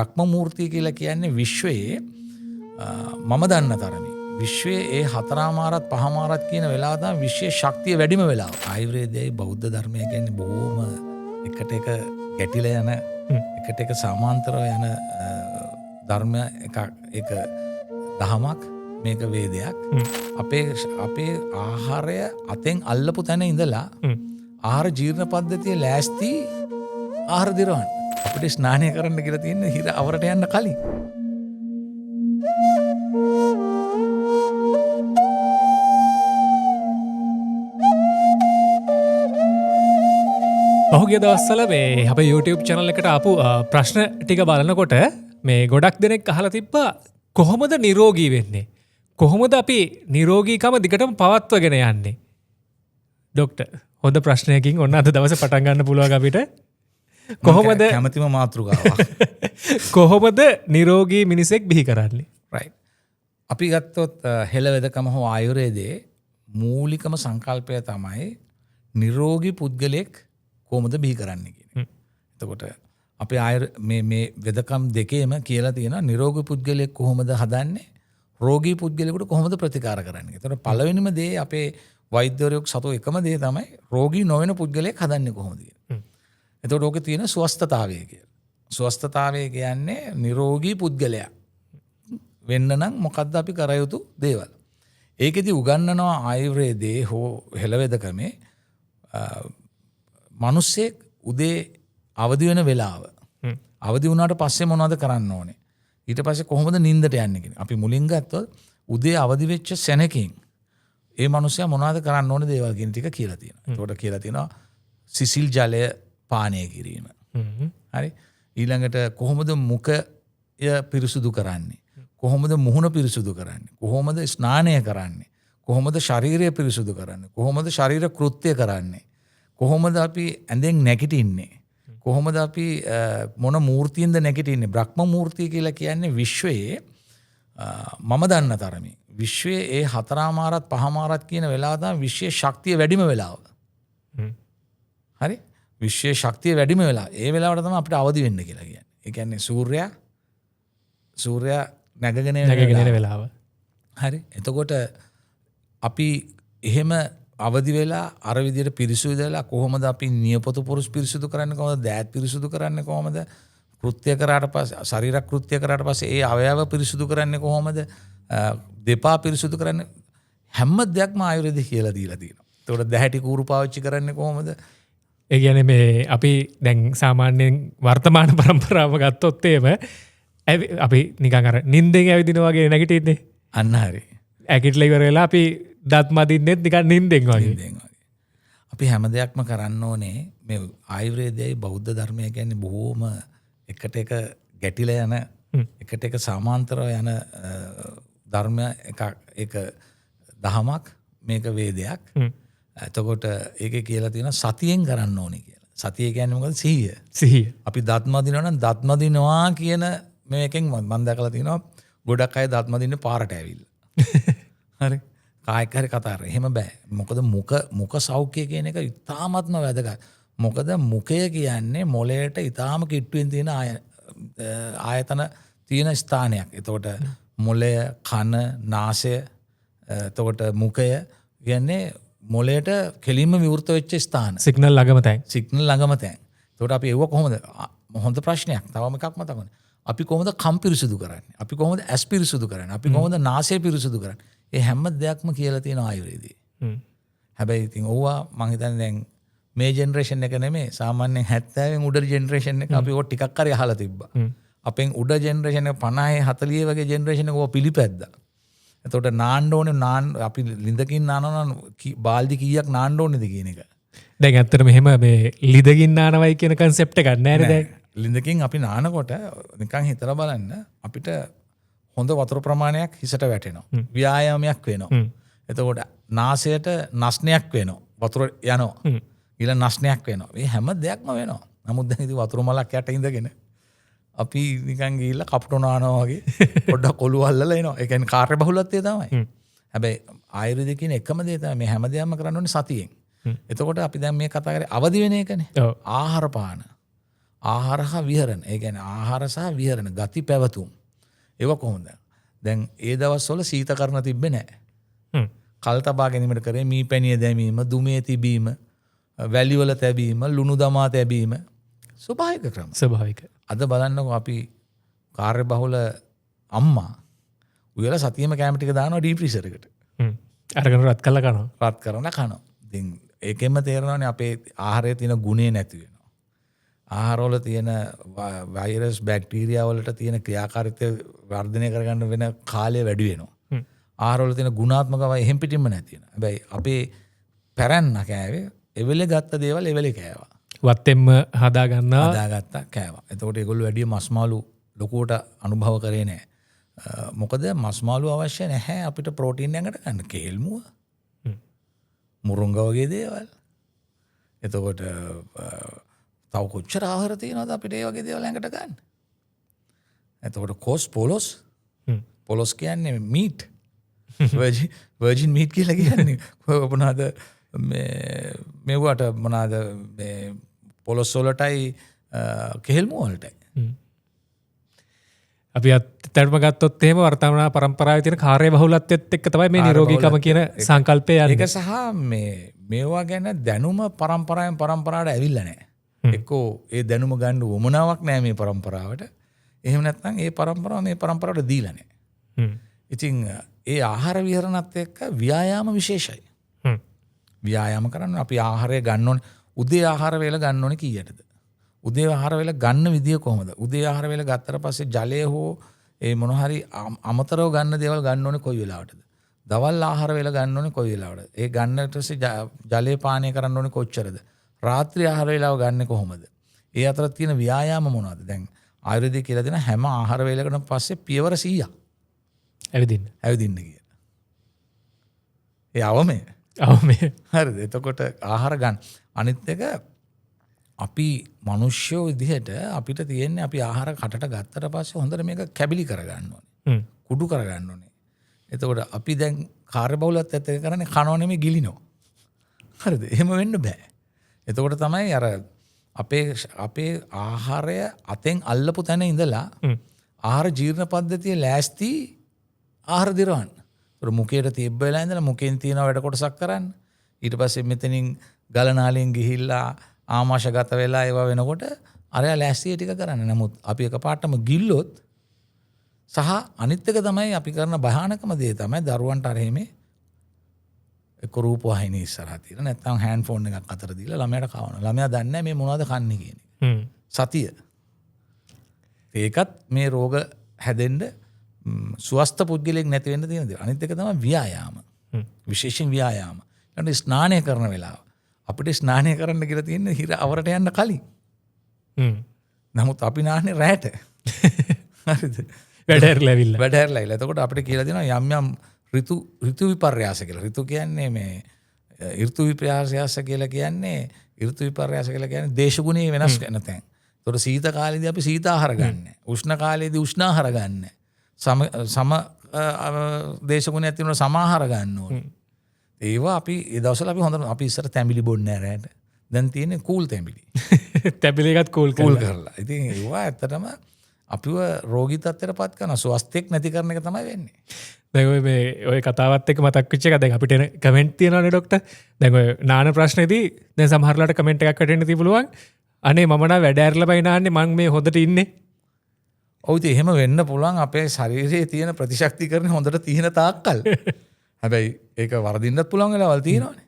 බ්‍රහ්ම මූර්තිය කියලා කියන්නේ විශ්වයේ මම දන්න තරමේ විශ්වයේ ඒ හතරමාරත් පහමාරත් කියන වෙලාව තමයි විශ්වයේ ශක්තිය වැඩිම වෙලාව. ආයුර්වේදයයි බෞද්ධ ධර්මය කියන්නේ බොහොම එකට එක ගැටිලා යන එකට එක සමාන්තරව යන ධර්ම එක දහමක් මේක වේදයක්. අපේ ආහාරය අතෙන් අල්ලපු තැන ඉඳලා ආහාර ජීර්ණ පද්ධතිය ලෑස්ති ආහාර දිරවන්න. අපිට ස්නානය කරන්න කියලා තියෙන්නේ හිර අවරට යන්න කලින්. පහුගිය දවස්වල මේ අපේ YouTube channel එකට ආපු ප්‍රශ්න ටික බලනකොට මේ ගොඩක් දෙනෙක් අහලා තිබ්බා කොහොමද නිරෝගී වෙන්නේ? කොහොමද අපි නිරෝගීකම දිගටම පවත්වාගෙන යන්නේ? ડોක්ටර් හොඳ ප්‍රශ්නයකින් ඔන්න අද දවසේ පටන් ගන්න පුළුවන් අපිට. කොහොමද කැමැතිම මාතෘකාවක්. කොහොමද නිරෝගී මිනිසෙක් බිහි කරන්නේ? right. අපි ගත්තොත් හෙළවෙදකම හෝ ආයුර්වේදයේ මූලිකම සංකල්පය තමයි නිරෝගී පුද්ගලෙක් කොහොමද බිහි කරන්නේ කියන්නේ. එතකොට අපි මේ වෙදකම් දෙකේම කියලා තියෙනවා නිරෝගී පුද්ගලයෙක් කොහොමද හදන්නේ, රෝගී පුද්ගලයෙකුට කොහොමද ප්‍රතිකාර කරන්නේ. එතකොට පළවෙනිම දේ අපේ වෛද්‍යවරයෙක් සතු එකම දේ තමයි රෝගී නොවන පුද්ගලයෙක් හදන්නේ කොහොමද කියන්නේ. එතකොට ඕකේ තියෙන ස්වස්ථතාවය කියලා. ස්වස්ථතාවය කියන්නේ නිරෝගී පුද්ගලයා වෙන්න නම් මොකද්ද අපි කර යුතු දේවල්. ඒකෙදි උගන්වනවා ආයුර්වේදයේ හෝ හෙළවෙදකමේ මිනිස්සෙක් උදේ අවදි වෙන වෙලාව අවදි වුණාට පස්සේ මොනවද කරන්න ඕනේ, ඊට පස්සේ කොහොමද නිින්දට යන්නේ කියන. අපි මුලින් ගත්තොත් උදේ අවදි වෙච්ච සෙනකින් ඒ මිනිස්සයා මොනවද කරන්න ඕනේ දේවල් කියන ටික කියලා තියෙනවා. ඒකට කියලා තියෙනවා සිසිල් ජලය පානය කිරීම. හරි. ඊළඟට කොහොමද මුඛය පිරිසුදු කරන්නේ, කොහොමද මුහුණ පිරිසුදු කරන්නේ, කොහොමද ස්නානය කරන්නේ, කොහොමද ශරීරය පිරිසුදු කරන්නේ, කොහොමද ශරීර කෘත්‍ය කරන්නේ, කොහොමද අපි ඇඳෙන් නැගිටින්නේ, කොහොමද අපි මොන මූර්තියෙන්ද නැගිටින්නේ. බ්‍රහ්ම මූර්තිය කියලා කියන්නේ විශ්වයේ මම දන්න තරමේ විශ්වයේ ඒ හතරමාරත් පහමාරත් කියන වෙලාව තමයි විශ්වයේ ශක්තිය වැඩිම වෙලාව. හරි. විශ්වයේ ශක්තිය වැඩිම වෙලාව. ඒ වෙලාවට තමයි අපිට අවදි වෙන්න කියලා කියන්නේ. ඒ කියන්නේ සූර්යයා නැගගෙන නැගගෙන වෙලාව. හරි. එතකොට අපි එහෙම අවදි වෙලා අර විදිහට පිරිසුදු වෙලා කොහොමද අපි නියපොතු පුරුස් පිරිසුදු කරන්නේ, කොහොමද දෑත් පිරිසුදු කරන්නේ, කොහොමද කෘත්‍ය කරාට පස්සේ ශරීර කෘත්‍ය කරාට පස්සේ ඒ අවයව පිරිසුදු කරන්නේ, කොහොමද දෙපා පිරිසුදු කරන්නේ, හැම දෙයක්ම ආයුර්වේදයේ කියලා දීලා තියෙනවා. ඒකට දැහැටි කූරු පාවිච්චි කරන්නේ කොහොමද? ඒ කියන්නේ මේ අපි දැන් සාමාන්‍යයෙන් වර්තමාන પરම්පරාව ගත්තොත් එහෙම අපි නිකන් අර නිින්දෙන් ඇවිදිනා වගේ නැගිටින්නේ. අන්න හරි. ඇකිටලා ඉවර වෙලා අපි දත් මදින්නෙත් නිකන් නිින්දෙන් වගේ. අපි හැම දෙයක්ම කරන්න ඕනේ මේ ආයුර්වේදයයි බෞද්ධ ධර්මය කියන්නේ බොහෝම එකට එක ගැටිලා යන එකට එක සමාන්තරව යන ධර්ම එක දහමක්, මේක වේදයක්. එතකොට ඒකේ කියලා තියෙනවා සතියෙන් කරන්න ඕනේ කියලා. සතිය කියන්නේ මොකද? සිහිය. අපි දත් මදිනවා නම් දත් මදිනවා කියන මේකෙන් මම දැකලා තියෙනවා ගොඩක් අය දත් මදින්නේ පාරට ඇවිල්ලා. හරි. කායික හරි කතා කරා. එහෙම බෑ. මොකද මුඛ සෞඛ්‍ය කියන එක ඉතාමත්ම වැදගත්. මොකද මුඛය කියන්නේ මොළයට ඉතාම කිට්ටුවෙන් තියෙන ආයතන තියෙන ස්ථානයක්. එතකොට මොළය, කන, නාසය, එතකොට මුඛය කියන්නේ මොළයට කෙලින්ම විවෘත වෙච්ච ස්ථාන. සිග්නල් ළඟම තැන්. එතකොට අපි ඒව කොහොමද? හොඳ ප්‍රශ්නයක්. තවම එකක් මතක් වෙනවා. අපි කොහොමද කම් පිරිසුදු කරන්නේ? අපි කොහොමද ඇස් පිරිසුදු කරන්නේ? අපි කොහොමද නාසය පිරිසුදු කරන්නේ? ඒ හැම දෙයක්ම කියලා තියෙනවා ආයුර්වේදයේ. හැබැයි ඉතින් ඕවා මං හිතන්නේ දැන් මේ ජෙනරේෂන් එක නෙමෙයි, සාමාන්‍යයෙන් 70න් උඩ ජෙනරේෂන් එක අපි ඕක ටිකක් හරි අහලා තිබ්බා. අපෙන් උඩ ජෙනරේෂන් එක 50 40 වගේ ජෙනරේෂන් එක ඕවා පිළිපැද්දා. එතකොට නාන්න ඕනේ අපි ලිඳකින් නානවා නම් බාල්දි කීයක් නාන්න ඕනේද කියන එක. දැන් ඇත්තටම මෙහෙම මේ ලිඳකින් නානවයි කියන concept එකක් නැහැ නේද? ලිඳකින් අපි නානකොට නිකන් හිතලා බලන්න අපිට හොඳ වතුර ප්‍රමාණයක් හිසට වැටෙනවා. ව්‍යායාමයක් වෙනවා. එතකොට නාසයට නස්නයක් වෙනවා. වතුර යනවා. ඊළඟ නස්නයක් වෙනවා. මේ හැම දෙයක්ම වෙනවා. නමුත් දැන් ඉතින් වතුර මලක් යට ඉඳගෙන අපි නිකන් ගිහිල්ලා කපුටු නානවා වගේ පොඩ්ඩක් ඔළුව අල්ලලා එනවා. ඒ කියන්නේ කාර්ය බහුලත්වය තමයි. හැබැයි ආයුර්වේදයේ කියන එකම දේ තමයි මේ හැම දෙයක්ම කරන්න ඕනේ සතියෙන්. එතකොට අපි දැන් මේ කතා කරේ අවදි වෙන එකනේ. ආහාර පාන. ආහාර හා විහරණ. ඒ කියන්නේ ආහාර සහ විහරණ ගති පැවතුම්. ඒවා කොහොමද? දැන් ඒ දවස්වල සීතකරණ තිබ්බේ නැහැ. කල් තබා ගැනීමට කරේ මී පැණිය දැමීම, දුමේ තිබීම, වැලි වල තැබීම, ලුණු දමා තැබීම ස්වභාවික ක්‍රම. ස්වභාවික. අද බලන්නකෝ අපි කාර්යබහුල අම්මා උයලා සතියෙම කැම ටික දානවා ඩීප් ෆ්‍රීසර් එකට. අරගෙන රත් කළා කනවා. රත් කරන කනවා. ඉතින් ඒකෙන්ම තේරෙනවානේ අපේ ආහාරයේ තියෙන ගුණේ නැති වෙනවා. ආහාරවල තියෙන වෛරස් බැක්ටීරියා වලට තියෙන ක්‍රියාකාරීත්වය වර්ධනය කරගන්න වෙන කාලය වැඩි වෙනවා. ආහාරවල තියෙන ගුණාත්මකව එහෙම් පිටින්ම නැති වෙනවා. හැබැයි අපේ පැරැන්න කෑවේ එවෙලේ ගත්ත දේවල් එවෙලේ කෑවා. වත්තෙන්ම හදා ගන්නවා. හදාගත්තා කෑවා. එතකොට ඒගොල්ලෝ වැඩි මස් මාළු ලොකුවට අනුභව කරේ නැහැ. මොකද මස් මාළු අවශ්‍ය නැහැ අපිට ප්‍රෝටීන් එකකට ගන්න. කේල් මුව, මුරුංග වගේ දේවල්. එතකොට තව කොච්චර ආහාර තියෙනවද අපිට ඒ වගේ දේවල් ඇඟට ගන්න. එතකොට කොස් පොලොස් කියන්නේ මීට්. වර්ජින් මීට් කියලා කියන්නේ මොනවාද මෙවට මොනවාද පොලොස් වලටයි කෙහෙල් මුව වලටයි. අපි අත්‍යවශ්‍යම ගත්තොත් එහෙම වර්තමාන පරම්පරාවේ තියෙන කාර්යබහුලත්වයත් එක්ක තමයි මේ නිරෝගීකම කියන සංකල්පය යන්නේ. ඒක සහ මේවා ගැන දැනුම පරම්පරාවෙන් පරම්පරාවට ඇවිල්ලා නැහැ. එක්කෝ ඒ දැනුම ගන්න වමනාවක් නැහැ මේ පරම්පරාවට. එහෙම නැත්නම් ඒ පරම්පරාව මේ පරම්පරාවට දීලා නැහැ. ඉතින් ඒ ආහාර විහරණත් එක්ක ව්‍යායාම විශේෂයි. ව්‍යායාම කරන්න අපි ආහාරය ගන්න ඕනේ. උදේ ආහාර වේල ගන්න ඕනේ කීයටද? උදේ ආහාර වේල ගන්න විදිය කොහොමද? උදේ ආහාර වේල ගත්තට පස්සේ ජලය හෝ ඒ මොන හරි අමතරව ගන්න දේවල් ගන්න ඕනේ කොයි වෙලාවටද? දවල් ආහාර වේල ගන්න ඕනේ කොයි වෙලාවටද? ඒ ගන්නට පස්සේ ජලය පානය කරන්න ඕනේ කොච්චරද? රාත්‍රී ආහාර වේලාව ගන්න කොහොමද? ඒ අතර තියෙන ව්‍යායාම මොනවද? දැන් ආයුර්වේදයේ කියලා දෙන හැම ආහාර වේලකටම පස්සේ පියවර 100ක් ඇවිදින්න කියලා. ඒ අවමේ. හරිද? එතකොට ආහාර ගන්න. අනිත් එක අපි මිනිස්සු විදිහට අපිට තියෙන්නේ අපි ආහාර කටට ගත්තට පස්සේ හොඳට මේක කැබිලි කරගන්න ඕනේ. කුඩු කරගන්න ඕනේ. එතකොට අපි දැන් කාර්යබහුලත්වයත් එක්ක කරන්නේ කනව නෙමෙයි ගිලිනවා. හරිද? එහෙම වෙන්න බෑ. එතකොට තමයි අර අපේ ආහාරය අතෙන් අල්ලපු තැන ඉඳලා ආහාර ජීර්ණ පද්ධතිය ලෑස්ති ආහාර දිරවන්න. ඒක මුඛයට තිබ්බ වෙලා ඉඳලා මුඛෙන් තියෙන වැඩ කොටසක් කරන්න. ඊට පස්සේ මෙතනින් ගලනාලෙන් ගිහිල්ලා ආමාශගත වෙලා ඒවා වෙනකොට අරයා ලෑස්තිය ටික කරන්න. නමුත් අපි එකපාරටම ගිල්ලොත් සහ අනිත් එක තමයි අපි කරන භයානකම දේ තමයි දරුවන්ට අර එහෙම එක්ක රූපවාහිනිය ඉස්සරහා තියලා නැත්නම් හෑන්ඩ් ෆෝන් එකක් අතර දීලා ළමයාට කවනවා. ළමයා දන්නේ නැහැ මේ මොනවද කන්නේ කියන එක. සතිය. ඒකත් මේ රෝග හැදෙන්න ස්වස්ත පුද්ගලයෙක් නැති වෙන්න තියෙන දේ. අනිත් එක තමයි ව්‍යායාම. විශේෂයෙන් ව්‍යායාම. ඊට ස්නානය කරන වෙලාව. අපිට ස්නානය කරන්න කියලා තියෙන්නේ හිර අවරට යන්න කලින්. නමුත් අපි නාන්නේ රැට. හරිද? වැඩ ඇරලා වැඩ ඇරලා. එතකොට අපිට කියලා දෙනවා යම් යම් ඍතු විපර්යාස කියලා. ඍතු කියන්නේ මේ ඍතු විපර්යාස කියලා කියන්නේ ඍතු විපර්යාස කියලා කියන්නේ දේශගුණයේ වෙනස් වෙන තැන්. ඒතකොට සීත කාලේදී අපි සීත ආහාර ගන්න. උෂ්ණ කාලේදී උෂ්ණ ආහාර ගන්න. සම දේශගුණයක් තියෙනවා සම ආහාර ගන්න ඕනේ. ඒවා අපි ඒ දවස්වල අපි හොඳට අපි ඉස්සර තැඹිලි බොන්නේ නැහැ රැට. දැන් තියෙන්නේ කූල් තැඹිලි. තැඹිලි එකත් කූල් කරලා. ඉතින් ඒවා ඇත්තටම අපිව රෝගී තත්ත්වයට පත් කරන ස්වස්තියක් නැති කරන එක තමයි වෙන්නේ. දැන් ඔය කතාවත් එක්ක මතක් වෙච්ච එක දැන් අපිට එන කමෙන්ට් තියෙනවානේ ડોක්ටර්. දැන් ඔය නාන ප්‍රශ්නේදී දැන් සමහරලාට කමෙන්ට් එකක් වැටෙන්න තිබුණාන්. අනේ මම නම් වැඩ ඇරලා බයි නාන්නේ මං මේ හොඳට ඉන්නේ. ඔව් ඉතින් එහෙම වෙන්න පුළුවන් අපේ ශරීරයේ තියෙන ප්‍රතිශක්තිකරණ හොඳට තියෙන තාක්කල්. හැබැයි ඒක වරදින්නත් පුළුවන් වෙලාවල් තියෙනවානේ.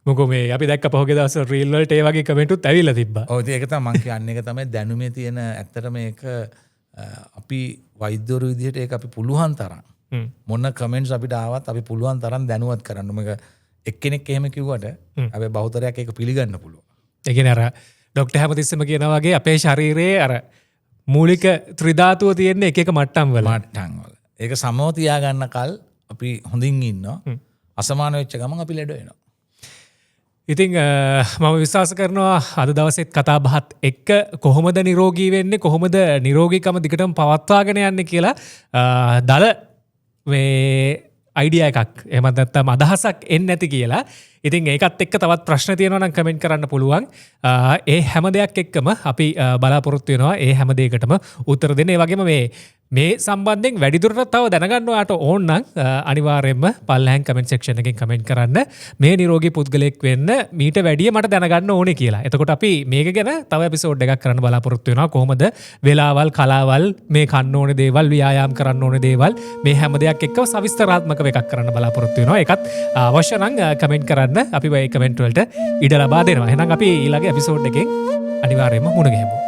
මොකෝ මේ අපි දැක්ක පහුගිය දවස්වල රීල් වලට ඒ වගේ කමෙන්ට් උත් ඇවිල්ලා තිබ්බා. ඔව් ඉතින් ඒක තමයි මං කියන්නේ. ඒක තමයි දැනුමේ තියෙන ඇත්තටම ඒක අපි වෛද්‍යවරු විදිහට ඒක අපි පුළුවන් තරම් මොන කමෙන්ට්ස් අපිට ආවත් අපි පුළුවන් තරම් දැනුවත් කරන්න. මේක එක්කෙනෙක් එහෙම කිව්වට අපි බහුතරයක් ඒක පිළිගන්න පුළුවන්. ඒ කියන්නේ අර ડોක්ටර් හැමතිස්සෙම කියනා වගේ අපේ ශරීරයේ අර මූලික ත්‍රිධාතුව තියෙන එක එක මට්ටම් වල. ඒක සමව තියාගන්න කල් අපි හොඳින් ඉන්නවා. අසමාන වෙච්ච ගමන් අපි ලෙඩ වෙනවා. ඉතින් මම විශ්වාස කරනවා අද දවසෙත් කතා බහත් එක්ක කොහොමද නිරෝගී වෙන්නේ කොහොමද නිරෝගීකම දිගටම පවත්වාගෙන යන්නේ කියලා දල මේ අයිඩිය එකක් එමත් නැත්තම් අදහසක් එන්න ඇති කියලා. ඉතින් ඒකත් එක්ක තවත් ප්‍රශ්න තියෙනවා නම් කමෙන්ට් කරන්න පුළුවන්. ඒ හැම දෙයක් එක්කම අපි බලාපොරොත්තු වෙනවා ඒ හැම දෙයකටම උත්තර දෙන්න. ඒ වගේම මේ සම්බන්ධයෙන් වැඩිදුරටත් තව දැනගන්න ඔයාට ඕන නම් අනිවාර්යයෙන්ම පල්ලෙහාන් කමෙන්ට් සෙක්ෂන් එකෙන් කමෙන්ට් කරන්න. මේ නිරෝගී පුද්ගලයෙක් වෙන්න මීට වැඩිය මට දැනගන්න ඕනේ කියලා. එතකොට අපි මේක ගැන තව එපිසෝඩ් එකක් කරන්න බලාපොරොත්තු වෙනවා. කොහොමද වෙලාවල් කලාවල් මේ කන්න ඕනේ දේවල් ව්‍යායාම් කරන්න ඕනේ දේවල් මේ හැම දෙයක් එක්ක සවිස්තරාත්මකව එකක් කරන්න බලාපොරොත්තු වෙනවා. ඒකත් අවශ්‍ය නම් කමෙන්ට් කරන්න අපි මේ කමෙන්ට් වලට ඉඩ ලබා දෙනවා. එහෙනම් අපි ඊළඟ එපිසෝඩ් එකෙන් අනිවාර්යයෙන්ම මුණ ගැහෙමු.